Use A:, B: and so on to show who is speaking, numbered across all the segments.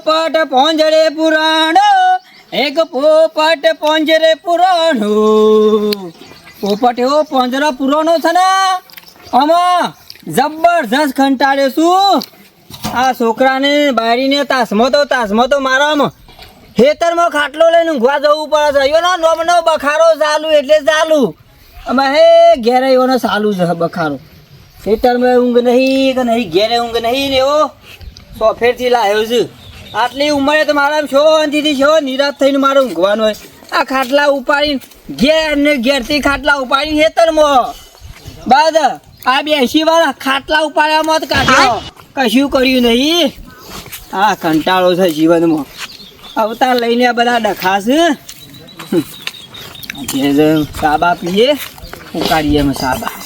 A: પોપટ પોંજરે પુરાણો, એક પોપટ પોંજરે પુરાણો. પોપટ એવો પોંજરા પુરાણો છે ને, આમાં જબરજસ્ત કંટાળ્યો છું. આ છોકરાને બારીને તાસમાં તો મારામાં ખેતરમાં ખાટલો લઈને ઊંઘવા જવું પડે છે. એનો નોમનો બખારો ચાલુ એટલે ચાલુ. અમે હે ઘેરે એનો ચાલુ છે બખારો. ખેતરમાં ઊંઘ નહીં કે નહીં, ઘેરે ઊંઘ નહીં લેવો. સોફેરથી લાવ્યો છું. આટલી ઉંમરે તો મારા શાંતિથી છો નિરાશ થઈને મારે ઊંઘવાનું હોય. આ ખાટલા ઉપાડીને ઘેર ને ઘેરથી ખાટલા ઉપાડીને ખેતરમાં બાદ આ 80 વાર ખાટલા ઉપાડ્યામાં જ કાઢ્યો, કશું કર્યું નહીં. આ કંટાળો છે જીવનમાં. અવતાર લઈને આ બધા ડખાશે. સાબા પીએ ઉકાળીએ અમે સાબા.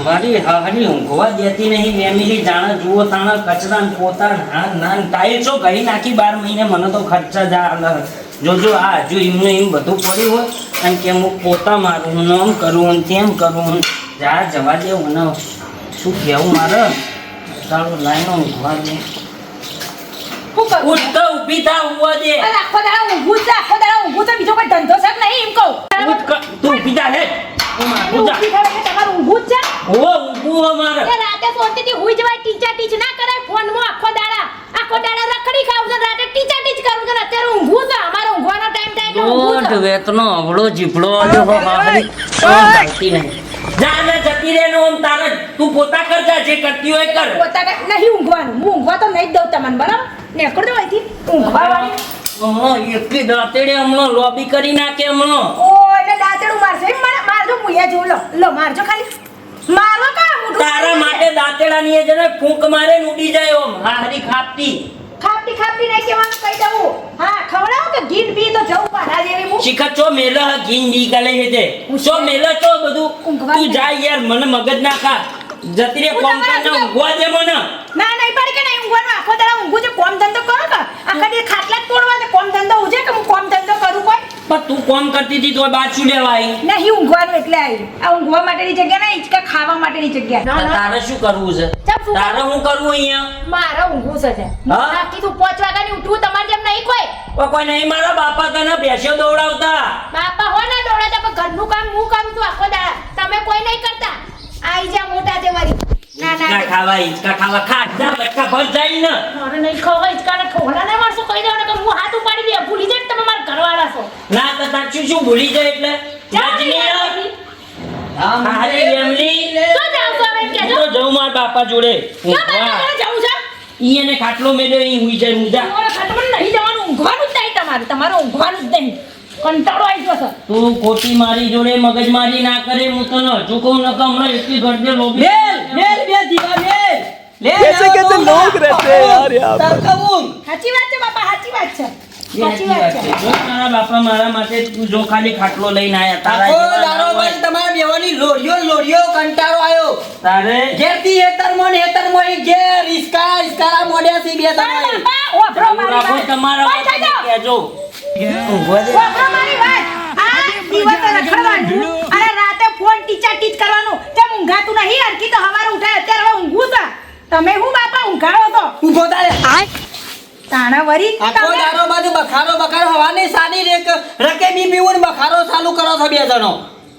B: મારી હારી ઊંઘવા દેતી નહીં. ફેમિલી જાણે જુઓ તાણે કચરા પોતા નાન ટાઈલ્સો ઘડી નાખી 12 મહિને. મને તો ખર્ચા જા જોજો આ હજુ એમને એમ બધું પડ્યું હોય અને કે હું પોતા મારું ને આમ કરું ને તેમ કરું. જા જવા દે મને શું કહેવું મારે. તારું લાઈનો ઊંઘવા દે. ઉઠ તો ઊભી થા ઊંઘવા દે.
C: આખો દાડો ઊંઘું છે, આખો દાડો ઊંઘું છે. બીજો કોઈ ધંધો છે કે નહીં એમ કહું.
B: ઉઠ તું ઊભી થા હે.
C: ઊંઘી થાય એટલે તમારું ઊંઘું જ છે.
B: ઓ ઊંઘું અમારે
C: રાતે સોનતીથી હુઈ જવાય. ટીચ ના કરાય ફોનમાં આખો દાડા રખડી ખાવ છે. રાતે ટીચ કરું છે. અત્યારે ઊંઘું છે. અમારો ઊંઘવાનો ટાઈમ થાય એટલે ઊંઘું છે.
B: વેતનો અવળો જીભડો આલ્યો હો હારી ચાલતી નહીં. જા ને જતી રે નો તારે તું પોતા કર જા જે કરતી હોય કર.
C: પોતા નહીં ઊંઘવાનું. હું ઊંઘવા તો નહીં જ દઉં તમને બરાબર. નેકળ દો અહીંથી ઊંઘવા વાળી.
B: હમણાં એટલી દાંતેડે હમણાં લોબી કરી નાખે હમણાં.
C: ઓ એટલે દાંતેડું મારશે એમ. મારજો મુયા જો લો મારજો ખાલી. મારો કા મોઢું
B: તારા માટે દાંતેડાની એ જને ફૂંક મારે ને ઉડી જાય ઓમ હારી ખાપતી
C: નહીં કહેવાનું કહી દઉં. હા ખવડાવો કે ગીન પી તો જવું પાડા જેવી હું.
B: શિખર ચો મેલ ગીન દી ગલે હે તે ચો મેલ ચો બધું તું જા યાર મને મગજ ના ખા. જતી રે કોમ કરને ઊંઘવા દે મને.
C: ના નહીં પડી કે નહીં ઊંઘવાનું. આખો દાડો ઊંઘું છે. કોમ ધંધો કરો કે આખા દી ખાટલા જ તોડવા છે. કોમ ધંધો ઉજે કે હું કોમ ધંધો કરું કોઈ.
B: પણ તું કોમ કરતી હતી તો બાચું લેવાય
C: નહીં ઊંઘવાનું એટલે આવી. આ ઊંઘવા માટેની જગ્યા નહીં, હિંચકા ખાવા માટેની જગ્યા.
B: તારે શું કરવું છે? તારે હું કરવું અહીંયા?
C: મારે ઊંઘવું છે. બાકી તું 5 વાગ્યાની ઉઠવું તમારે જેમ નહીં કોઈ.
B: કોઈ નહીં. મારા બાપા તને બેસ્યો દોડાવતા.
C: બાપા હો ના દોડાતા પણ ઘરનું કામ હું કરું છું આખો દાડા. તમે કોઈ નહીં કરતા. આઈ જા મોટા તે વારી. ના
B: હિંચકા ખાવા ખાટલા બટકા ભર જાય ને.
C: મારે નહીં ખાવા હિંચકાને ઠોહલા ને મારશું કહી દઉં ને કે હું હાથ ઉપાડી દે. ભૂલી જાય તમે મારા ઘરવાળા છો.
B: ના તો તાર શું ભૂલી જાય એટલે હારી ફેમિલી
C: તો જાવ છો હવે કેજો.
B: તો જઉં મારા બાપા જોડે.
C: જાવું છે.
B: ઈને ખાટલો મેલ્યો અહીં હુઈ જાય મુજા.
C: તમારે ખાટલામાં નહીં જવાનું. ઊંઘવાનું જ નહીં તમારે ઊંઘવાનું જ નહીં. કંટાળો આવી ગયો છે.
B: તું ખોટી મારી જોડે મગજમારી ના કરે. હું તને હજુ કહું ન કે હમણાં એટલી ગરદે લોબી
A: બે દીવા લે
D: कैसे लोग रहते हैं यार यहाँ पर.
C: સાચી વાત છે બાપા, સાચી વાત છે.
B: જો તારા બાપા મારા માટે તું જો ખાલી ખાટલો લઈને આયા. તારા
A: તમારા બેવાની લોડિયો કંટાળો આવ્યો.
B: તારે
A: ઘેરથી હેતરમાં ઘેર ઇસ્કારા મોડ્યા છે બે તમારે.
C: બાપા ઓભરો મારી વાત.
B: તમારા બાપાને કહેજો.
C: ઓભરો મારી વાત. આ દિવસે રખડવાનું અને રાતે ફોન ટીચ કરવાનું. તે ઊંઘાતું નહીં. હરકી તો સવારે ઉઠાય. અત્યારે હવે ઊંઘું છે. તમે હું બાપા ઊંઘાડો તો
A: ઊભો તારે
C: તાણા વરી
A: આખો દારો બાજુ બખારો હવાની સાની રકે બી પીવું ને બખારો ચાલુ કરો છો બે જણો.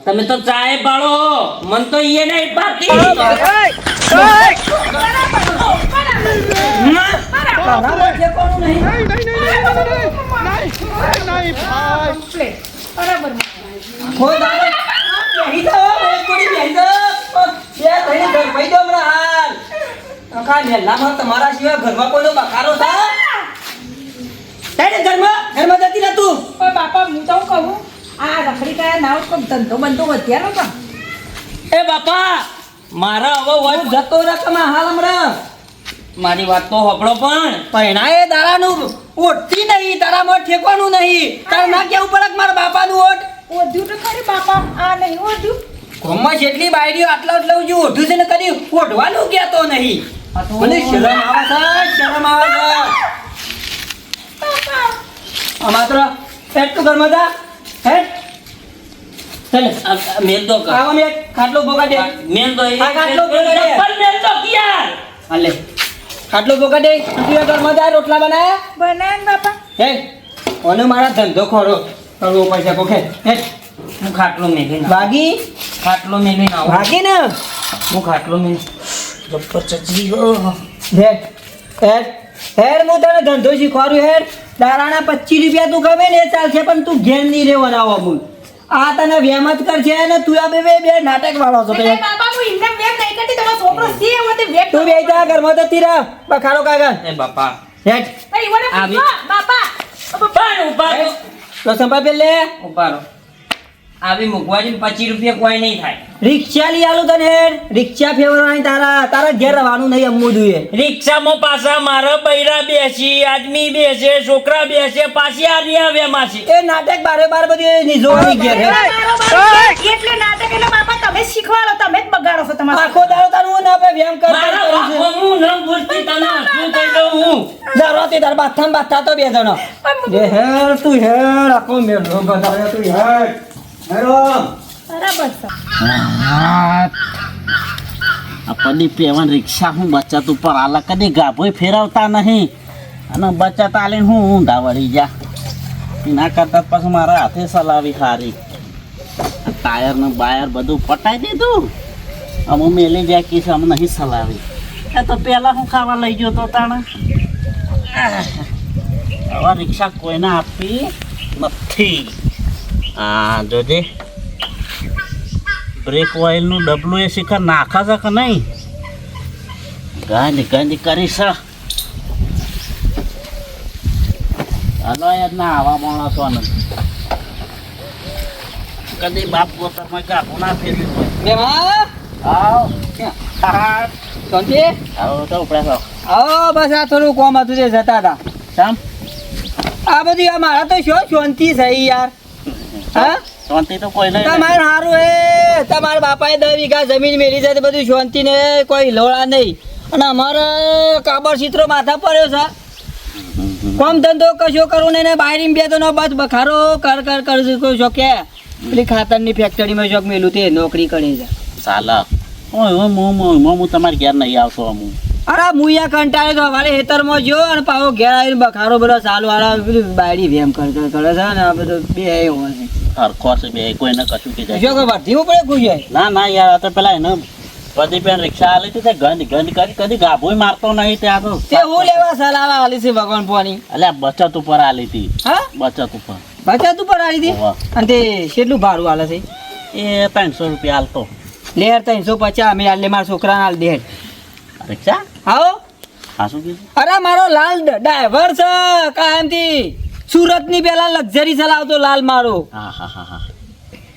B: તમે તો ચાય પાડો. મન તો ઈએ નહીં પાડતી.
A: તમારા સિવાય ઘરમાં કોઈનો બખારો થાય ઘરમાં જતી ને તું.
C: બાપા હું તો કહું આ રખડી કયા ના હોય કોઈ ધંધો બંધો વધ્યાનો પણ.
B: એ બાપા મારા હવે
A: હું જતો રકમા હાલ હમણાં
B: મારી વાત તો હોપડો પણ
A: પહેણાએ દાડાનું ઓઠતી નહીં. તારામાં ઠેકવાનું નહીં. તાર ના કેવું પડે કે મારા બાપાનું ઓઠ
C: ઓઢ્યું તો ખરી બાપા. આ નહીં ઓઢ્યું.
A: ઘરમાં જેટલી બાયડીઓ આટલા જે ઓઢ્યું છે ને કદી ઓઢવાનું કહેતો નહીં. મને શરમ આવે છે. માત્ર એટલું ઘરમાં જા હેડ
B: ચાલ મેલ દો કા
A: આવા મે ખાટલો ભોગા દે.
B: મેલ દો
A: આ ખાટલો ભોગા દે.
B: પણ મેલ દો યાર.
A: હાલે આટલું પોકટે તું ઘરમાં જા રોટલા બનાયા
C: બનાય ને બાપા
A: હે ઓને મારા ધંધો ખોરો કરવો પડશે કોકે હે
B: હું ખાટલો મેલી ના
A: ભાગી
B: ખાટલો મેલી ના
A: ભાગી ને
B: હું ખાટલો મેલી જબ્બર ચચી ગયો
A: હેડ હેડ હેડ હું તને ધંધો શીખવાડ્યું હેડ દારાના 25 રૂપિયા તું ગમે ને એ ચાલશે પણ તું ઘેર નહીં રહેવાનો હું આ તને વેમ જ કરશે ને તું આ બે નાટક વાળો છો
C: એટલે બાપા હું ઇન્ને વેમ નહીં કરતી તમારો છોકરો છે એવો તે વેમ
A: તું બે જા ઘરમાં તો તીરા બખાડો કાગળ
B: એ બાપા
A: હેડ
C: ભાઈ મને
B: આવી.
C: પૂછો બાપા
B: પણ ઉભા
A: તો સંપા પે લે
B: ઉભારો આવી મૂકવાજી 25 રૂપિયા કોઈ નહીં થાય
A: રિક્ષા લઈ આલું તને હેડ રિક્ષા ફેરવાની તારા ઘેર રહેવાનું નહીં અમું જોઈએ
B: રિક્ષામાં પાછા મારા બૈરા બેસી આદમી બેસે છોકરા બેસે પાછી આ રહ્યા વેમાં છે
A: એ નાટક બારે બાર બધી નિજોવાની ઘેર હેડ
C: મારો બાપ એટલે નાટક એટલે બાપા તમે જ શીખવાડો તમે જ બગાડો છો તમારો
A: આખો દાડો તારું ના પે વેમ કર
B: મારા બાપો હું ન બોલતી તને શું કહી દઉં હું
A: દારોતી તાર બાથા તો બે જણો એ હેડ તું હેડ આખો મેળો બધારે તું હેડ હેડો
C: બરાબર છે
E: આ પડી પેવન રિક્ષા હું બચત ઉપર આલા કદી ગાભોય ફેરવતા નહીં અને બચત આલીને હું ઊંધા વળી જા એના કરતાં પછી મારા હાથે ચલાવી હારી આ ટાયર ને બાયર બધું પટાઈ દીધું અમે મેલી જાય કે અમે નહીં ચલાવી એ તો પહેલાં હું ખાવા લઈ ગયો તો તાણે હવે રિક્ષા કોઈને આપી નથી હા જોજે બ્રેક ઓઇલનું ડબલું એ શિખર નાખા છે કે નહીં ગાંધી ગાંધી કરીશ હાલો યાર ના આવા માણસો ને કદી બાપ પોતામાં ગાભું ના ફેરી
A: બેમાં
E: આવ
A: શાંતિ
E: આવો તો ઉપડે છો
A: આવો બસ આ થોડું કોમ હતું તે જતા હતા
E: શામ
A: આ બધી આ મારા તો શું શાંતિ છે યાર હા
E: શાંતિ તો કોઈ નહીં
A: તમારે સારું હે તમારા બાપાએ 10 વીઘા જમીન મેળી છે તે બધું શાંતિ ને કોઈ લોડા નહીં અને અમારે કાબર ચિત્રો માથા પડ્યો છે કોમ ધંધો કશો કરવું નહીં ને બહાર બે તો બસ બખારો કર છો કે પેલી ખાતરની ફેક્ટરીમાં શોખ મેલું તે નોકરી કરી છે
E: ચાલે હું તમારે ઘેર નહીં આવતો અમુક
A: અરે મુયા કંટાળે તો અમારે ખેતરમાં જો અને પાછો ઘેર આવીને બખારો બધો ચાલુ વાળા બધું બાયડી વેમ કરે છે ને આ બધું બે હોય છે
E: હરખો છે બે કોઈને કશું કીધું
A: જો કે વર્ધી પડે ખુશ
E: ના યાર આ તો પેલા એને પ્રદીપેન રિક્ષા આલી હતી તે ગંધ કરી કદી ગાભોય મારતો નહીં ત્યાં તો
A: તે હું લેવા સલાવા આલી છે ભગવાન પોની
E: અલ્યા બચત ઉપર આલી હતી
A: હા
E: બચત ઉપર
A: બચત ઉપર આલી હતી
E: હોવે.
A: અને તે કેટલું ભાડું આલે છે
E: એ 300 રૂપિયા હાલતો
A: લેર 350 અમે આલે મારા છોકરાને આલ દે
E: રિક્ષા
A: આવો
E: હા શું કીધું
A: અરે મારો લાલ ડ્રાઈવર છે કાયમથી સુરતની પેલા લક્ઝરી ચલાવતો લાલ મારો
E: હા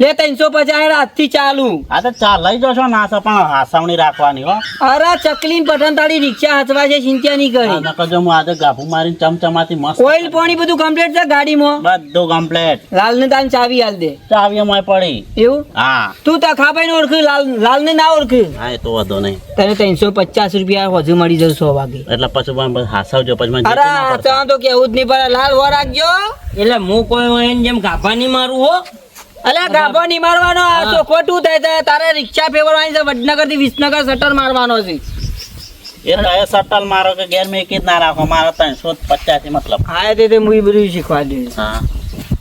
A: લે 350 આજથી ચાલુ
E: આ તો ચા લઈ જશો ના તો પણ હાસવણી રાખવાની હો
A: અરે ચકલીન પઠન તાળી રિક્ષા હચવા છે ચિંતા નહીં કરી
E: આ નકર જો હું આજે ગાભું મારીને ચમચમાથી મસ્ત
A: ઓઇલ પાણી બધું કમ્પ્લીટ છે ગાડીમાં
E: બધું કમ્પ્લેટ
A: લાલ ને તાન ચાવી આલ દે
E: ચાવી અમાય પડી
A: એવું
E: હા
A: તું તખાભાઈ ને ઓળખ લાલ ને ના ઓળખ
E: હા એ તો વાંધો નહીં
A: તને 350 રૂપિયા હજુ મળી જશે 100 વાગે
E: એટલે પછી પણ હાસવજો પછી મને
A: અરે
E: જતું ના પડશે.
A: તો કેવું જ નહીં પડે લાલ હો રાખજો
B: એટલે હું કોઈ હોય એને જેમ ગાભા નહીં મારું હો
A: અલ્યા ગાભો નહીં મારવાનો આ તો ખોટું થાય છે તારે રિક્ષા ફેરવાની છે વડનગર થી વિસનગર શટર મારવાનો છે
E: એ તો એ સટલ મારો કે ઘેર મેં જ ના રાખો મારો 350 થી મતલબ
A: હા તે મુઈ બધું શીખવાડી દે
E: હા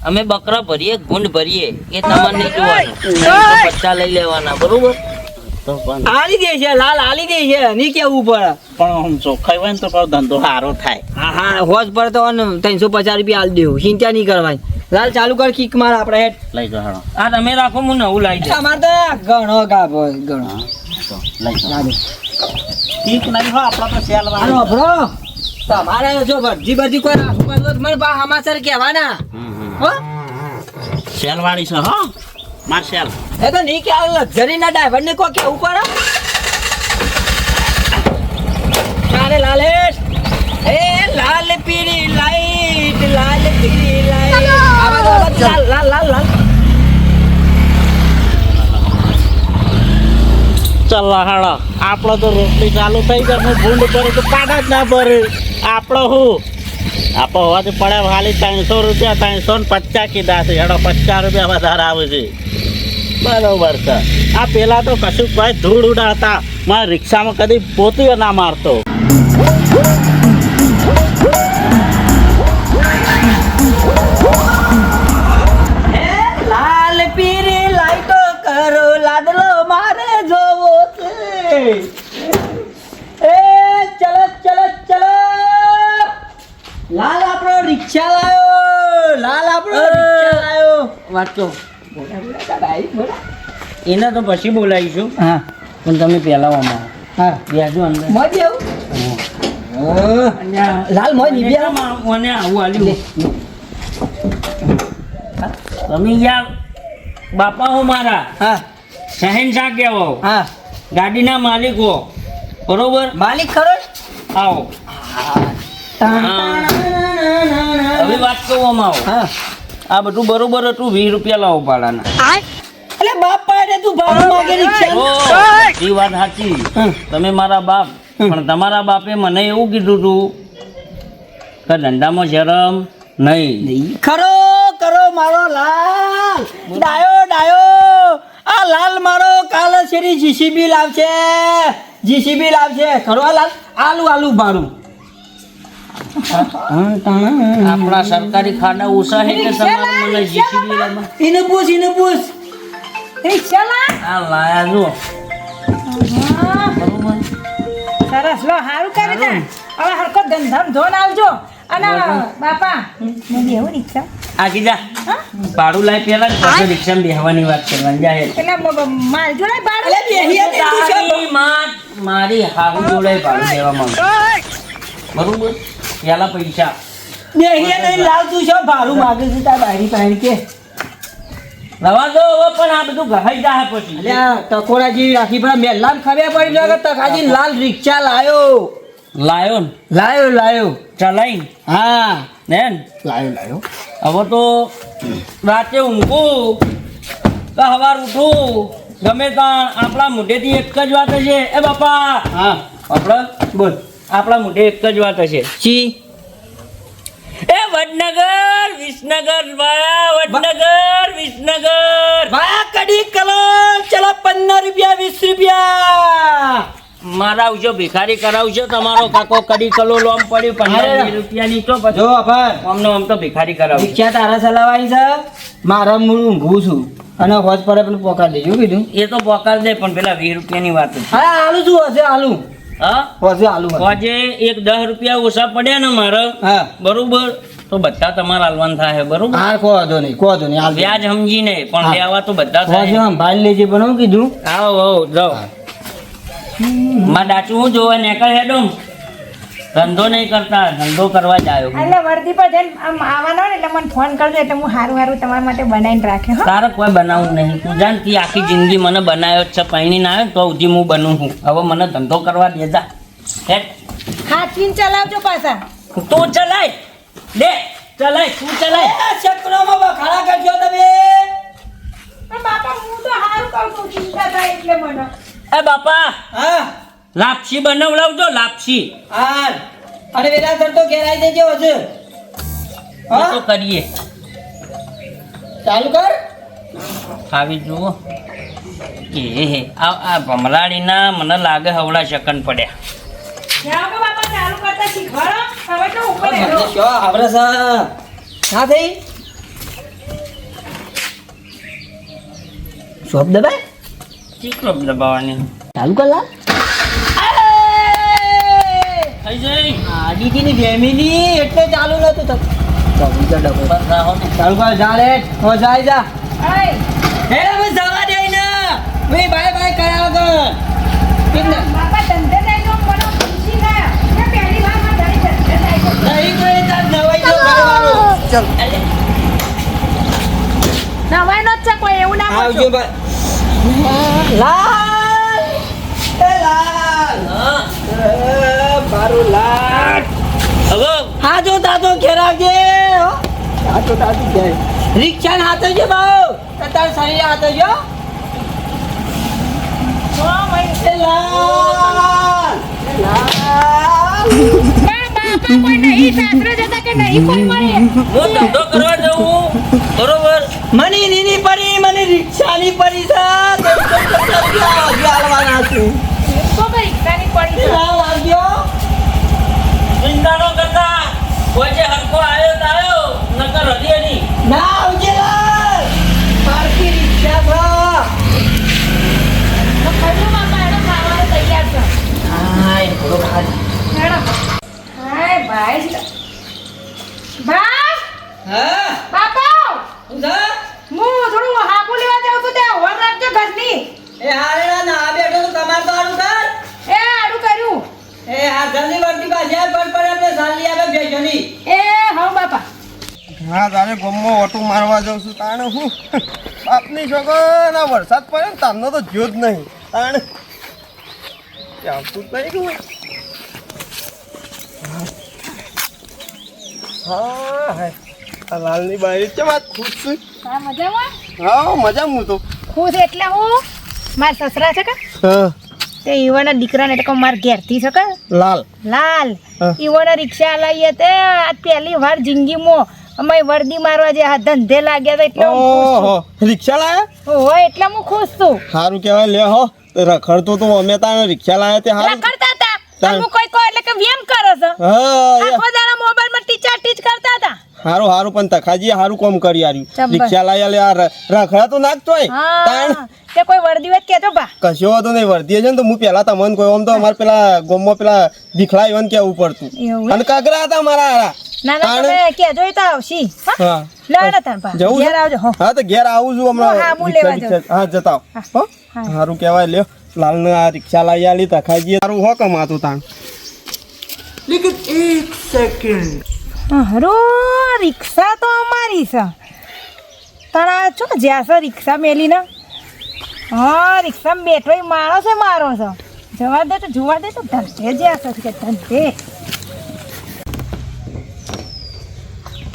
B: અમે બકરા ભરીએ ગુંડ ભરીએ એ તમારે નહીં જોવાનું 50 લઈ લેવાના બરોબર
E: તો પણ
A: આલી દે છે લાલ આલી દે છે નહીં કેવું પડે
E: પણ આમ ચોખ્ખાઈ હોય ને તો પાછો ધંધો સારો થાય
A: હા હોજ પર તો 350 રૂપિયા આલ દેવું ચિંતા નહીં કરવાની લાલ ચાલુ કર કિક માર આપણે હેડ
E: લઈ જાઓ હેડો.
B: આ તમે રાખો હું નવું લાવી દઉં
A: અમાર તો ઘણો ગાભો ઘણો
E: હા તો લઈ જાઓ.
A: લાગે
E: ઠીક નહીં હો આપણા તો સેલ
A: હાલો બ્રો તમારે જો બધી કોઈ રાખવું હોય તો મને બા સમાચાર કહેવાના હો
E: સેલ વાળી છે હો માર સેલ
A: એ તો નહીં કે લક્ઝરી ના ડ્રાઈવર ને કોઈ કેવું પડે તારે લાલેશ એ લાલ પીળી લાઈટ લાલ પીળી લાઈટ લાલ લાલ લાલ લાલ
E: ચલો હાડો આપણો તો રોટલી ચાલુ થઈ જાય હું ભૂંડ ભરે તો પાડા જ ના ભરે આપણો હું આપણો હોવાથી પડે ખાલી 300 રૂપિયા 350 કીધા છે હેડો 50 રૂપિયા વધારે આવે છે બરોબર છે આ પેલા તો કશું ભાઈ ધૂળ ઉડાડતા મારા રિક્ષામાં કદી પોતીઓ ના મારતો
A: રિક્ષા લાયો લાલ આપણો રિક્ષા લાયો
B: વાંચો
A: બોલા બોલા દાદા આવી બોલા
B: એને તો પછી બોલાવીશું
A: હા
B: પણ તમે પહેલા આમાં
A: હા
B: બેસજો અંદર
A: મોજ આવું લાલ મોજ નિભ્યા
B: મને આવું આલ્યું તમે યાર બાપા હો મારા
A: હા
B: શહેનશાહ કહેવો
A: હા
B: ગાડીના માલિક હો બરોબર
A: માલિક ખરો
B: આવો હવે વાત કહું આમાં આવો
A: હા
B: આ બધું બરોબર હતું 20 રૂપિયા લાવો ભાડાના
A: અલે બાપ પાડે તું ભાડું માંગે રિક્ષા
B: એ વાત સાચી
A: હમ.
B: તમે મારા બાપ પણ તમારા બાપે મને એવું કીધું તું કે ધંધામાં શરમ નહીં
A: ખરો કરો મારો લાલ ડાયો ડાયો આ લાલ મારો કાલે શેરી જીસીબી લાવશે ખરો આ લાલ આલુ આલુ ભાડું
B: આપણા સરકારી ખાડા ઓછા છે કે તમારે મને જીસીબી લાવવા
A: એને પૂછ
C: રિક્ષાલા
B: આ લાયા જો બરોબર
C: સરસ લો હારું કરી દે હવે હરકો ધંધામ ધોન આવજો અને બાપા હું બેહું રિક્ષા
B: આ કીધા ભાડું લાય પેલા જ પછી રિક્ષામાં બેહવાની વાત કરવાની જાય
C: એટલે માર જોડે ભાડું
A: અલે બેહીએ તે તું છે
B: તારી માં મારી હાહુ જોડે ભાડું દેવા માંગુ બરોબર પેલા પૈસા
A: બેહીએ નહીં લાલ તું છે ભાડું માગે છે તાર બારી પાણી કે
B: રવા દો હવે પણ આ બધું ગહાઈ જાય પછી
A: અલે આ ટકોરા જેવી રાખી પણ મેલામ ખબર પડી જાય કે તકાજી લાલ રિક્ષા લાયો
B: લાયો ને
A: લાયો
B: ચલાઈ
A: હા
B: ને
A: લાયો
B: હવે તો રાતે ઊંઘું કે સવાર ઉઠું ગમે ત્યાં આપણા મોઢેથી એક જ વાત છે એ બાપા
A: હા
B: આપણે
A: બોલ
B: આપણા મોઢે એક જ વાત હશે
A: ચી
B: એ વડનગર વિસનગર વાળા વડનગર વિસનગર
A: વાહ કડી કલર ચલો 15 રૂપિયા 20 રૂપિયા
B: મારા આવજો ભિખારી કરાવજો તમારો કાકો કડી કલો લોમ પડ્યું 15 રૂપિયાની તો પછી
A: જો અભર
B: અમને આમ તો ભિખારી કરાવજો
A: રિક્ષા તારા ચલાવવાની છે મારા મૂળ ઊંઘું છું અને હોજ પર પેલું પોકાર દેજો કીધું
B: એ તો પોકાર દે પણ પેલા 20 રૂપિયાની વાત છે
A: હા આલુ શું હશે આલુ
B: હા
A: હશે આલુ હશે.
B: આજે એક 10 રૂપિયા ઓછા પડ્યા ને મારે
A: હા
B: બરોબર તો બધા તમારા હાલવાન થાય બરોબર
A: હા કો વાંધો નહીં હાલ
B: વ્યાજ સમજીને પણ
A: હા.
B: લેવા તો બધા
A: હોજ
B: થાય
A: સંભાળી લેજે પણ હું કીધું
B: આવો આવો જાઓ માં ડાચું હું જોવા નેકળ હેડો ધંધો નહીં કરતા ધંધો કરવા જ આવ્યો
C: એટલે વર્દી પર જઈને આમ આવવાનો હોય ને એટલે મને ફોન કરજો એટલે હું હારું તમારા માટે બનાવીને રાખે હો
B: તારે કોઈ બનાવવું નહીં તું જાણતી આખી જિંદગી મને બનાવ્યો જ છે પૈણી ના આવ્યો તો સુધી હું બનું છું હવે મને ધંધો કરવા દેજા હેડ
C: હાથવીન ચલાવજો પાછા
B: તું ચલાય દે ચલાય તું ચલાય
A: ચક્રોમાં બખાડા કરજો તમે
C: પણ બાપા હું તો હારું કહું છું ચિંતા થાય એટલે મને
B: એ બાપા
A: હા
B: લાપસી બનાવડાવજો લાપસી
A: હાલ અને વેરાસર તો ઘેરાઈ દેજો હશે
B: એ
A: હા
B: તો કરીએ
A: ચાલુ કર
B: આવી જુઓ એ આ ભમરાડીના મને લાગે હવડા શકન પડ્યા
C: જાઓ કે બાપા ચાલુ કરતા શીખવાડો હવે તો ઉપર હેડો
A: આવરે સા થઈ શોપ દબાય
B: ચીકલો દબાવવાની
A: ચાલુ કર લાલ
B: થઈ જાય
A: દીદીની ફેમિલી એટલે ચાલુ નતું થતું
B: બસ રાહો ને
A: ચાલુ કર જા લે હો જાય જા
C: અય
A: હે હવે જવા દે ને ભાઈ બાય બાય કરાવ કર
C: બાપા ધંધે જાય તો મને ખુશી થાય મેં પહેલી વાર માં ધણી ધંધે જાય તો
A: નહીં કોઈ તાર નવાઈ જો કરવાનું ચલ
C: નવાઈ નો જ છે કોઈ એવું ના
A: આવજો
C: બોલજો
A: ભાઈ લાલ એ લાલ
B: હા
A: મારું લાલ
B: હવે
A: હા જો તાતો ખેરાવજે હો તાતો ઘેર રિક્ષા ને હાથે જો બાઉ તાર શરીર હાથે જો
C: હો ભાઈ
A: એ લાલ
C: બાપા કોઈ નહીં સાસરે જતા કે નહીં કોઈ મળે
B: હું ધંધો કરવા જઉં બરોબર
A: મને નીની પડી મને રિક્ષાની પડી છે હાલવાના છું
C: તો કઈ રિક્ષાની પડી છે
A: લાલ આવ્યો
B: ચિંતા ન કરતા કોઈ જે હરખો આવ્યો તો આવ્યો નકર હજી નહીં
A: ના આવજે લાલ પાર્કી રિક્ષા
C: તો ખરું બાપા એનો ખાવાનું તૈયાર છે
A: હા એ થોડો ખાલી
C: હેડો હાય ભાઈ ભાઈ
A: હા
C: બાપા
A: હું છે
C: હું થોડું હાબુ લેવા જાઉં છું તે હોર રાખજો ઘરની
A: એ હારે ના આ બેઠો તો તમાર તો આડું કર
C: એ આડું કર્યું
A: એ આ જલ્દી વર્તી પાછી આ પર આપણે સાલી આવે બેજોની
C: એ હા બાપા
F: હા તારે ગમમાં ઓટો મારવા જાઉં છું તાણે હું બાપની છોકરા વરસાદ પડે ને તારનો તો જ્યો જ નહીં તાણે આવતું જ નહીં ગયું હા હા આ લાલની બારી છે વાત ખુશ છું
C: હા મજામાં
F: હા મજા હું તો
C: ખુશ એટલે હું મારા સસરા છે કે
F: હા
C: તે ઈવાના દીકરાને એટલે કે મારા ઘેરથી છે કે
F: લાલ
C: લાલ
F: હા.
C: ઈવાના રિક્ષા લાવીએ તે આ પહેલી વાર જિંદગીમાં અમે વર્દી મારવા જે આ ધંધે લાગ્યા હતા એટલે હું ખુશ
F: ઓહો રિક્ષા લાયા
C: છું. ઓહો એટલે હું ખુશ છું
F: સારું કહેવાય લે હો રખડતો તો અમે તાને રિક્ષા લાયા તે સારું
C: રખડતા હતા અને હું કોઈ કોઈ એટલે કે વેમ કરો છો
F: હા
C: આખો દાડા મોબાઈલમાં ટીચા ટીચ કરતા હતા
F: હારું હારું પણ તખાજી હારું કોમ કરી આર્યું
C: જબ્બર.
F: રિક્ષા લાયા લે આ રખડા તો નાખતો હોય તાણ
C: હા તે કોઈ વર્દી હોય તો કહેજો બા
F: કશો હતો નહીં વર્તી છે ને તો હું પેલા તમને કોઈ આમ તો અમારે પેલા ગોમમાં પેલા ભીખલા ઈવન કેવું પડતું
C: એવું
F: અને કાકરા હતા મારા હારા.
C: ના ના
F: તાણે?
C: તમે કહેજો એ તો આવશી હા
F: હા
C: લેવાના તાર બા
F: જવું
C: ઘેર આવજો હો
F: હા તો ઘેર આવું છું
C: હા, હું
F: હમણાં
C: લેવા
F: રિક્ષા રિક્ષા. હા જતા આવો. હો
C: હા.
F: હારું કહેવાય લ્યો લાલને આ રિક્ષા લાવી આલી તખાજી સારું હો કમાતું તાણ
C: હરો રિક્ષા તો અમારી છે તારા છો જ્યાં છે રિક્ષા મેલી ને હા રિક્ષામાં બેઠો એ માણસ એ મારો છે જવા દે તો જોવા દે તો ધંધે જ્યાં છે કે ધંધે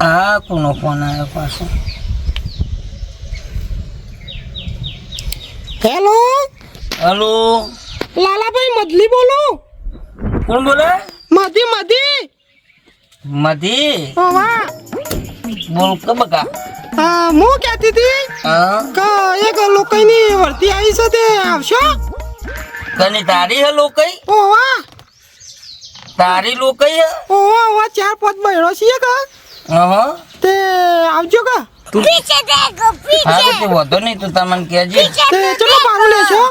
B: આ કોનો ફોન આવ્યો પાછો?
F: હેલો
B: હલો,
F: લાલાભાઈ મદલી બોલો
B: કોણ બોલે?
F: મધી મધી
B: મધી
F: વાહ
B: બોલ કે બકા.
F: હું કહેતી હતી
B: હા
F: કે એક લોકોની વર્તી આવી છે તે આવશો
B: કની તારી હે લોકઈ?
F: ઓવા
B: તારી લોકઈ હે?
F: ઓવા ઓવા 4-5 બહેણો છીએ કે
B: હા
F: તે આવજો કે
B: હારું તે વધો નહીં તું તમને કહેજે.
F: તે ચલો પાડો લેશો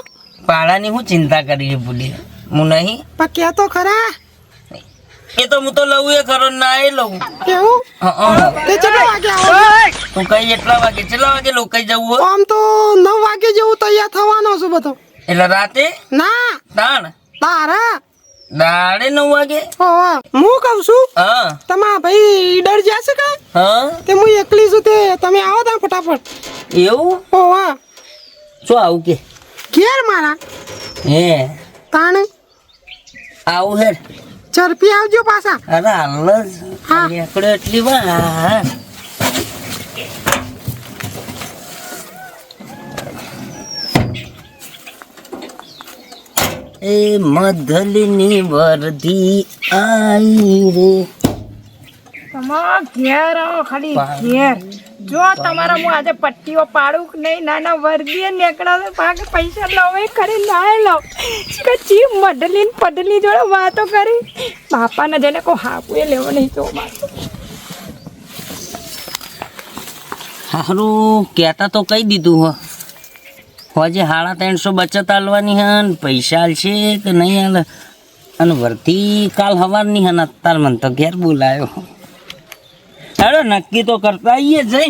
B: પાડાની હું ચિંતા કરી છે ભૂલી હું નહીં.
F: પણ કે તો ખરા
B: એ તો હું તો લઉં એ ખરો ના એ લઉં.
F: કેવું
B: હા
F: તે ચલો વાગે આવો
B: તું કઈ એટલા વાગે કેટલા વાગે લોકઈ જવું હોય?
F: આમ તો 9 વાગે જેવું તૈયાર થવાનો છું બધો
B: એટલે રાતે
F: ના
B: તાણ
F: તારા
B: દાડે 9 વાગે?
F: ઓવા હું કહું છું
B: હા
F: તમારા ભાઈ ઈડર જશે કે
B: હા
F: તે હું એકલી છું તે તમે આવો તા ફટાફટ
B: એવું?
F: ઓવા
B: શું આવું કે?
F: ઘેર મારા
B: હે
F: તાણે
B: આવું હે.
F: ઝડપી આવજો પાછા
B: અરે હાલ જ
F: હા.
B: નીકળ્યો એટલી વાર. એ મધલીની વર્ધી આઈ રે.
C: તમારા ઘેર આવો ખાલી ઘેર જો તમારા હું આજે પટ્ટીઓ પાડું કે નહીં નાના વર્ગીએ નીકળ્યા પાકે પૈસા લવે ખરી ના લઉં કે ચી મડલી ને પડલી જોડે વાતો કરી બાપાને જઈને કોઈ હાપુએ લેવો નહીં તો
B: હારું કહેતા તો કહી દીધું હોજે 350 બચત આલવાની હે ને પૈસા આલશે કે નહીં આલે અને વર્તી કાલ સવારની હે ને અત્યારે મને તો ઘેર બોલાયો. હેડો નક્કી તો કરતા આવીએ જઈ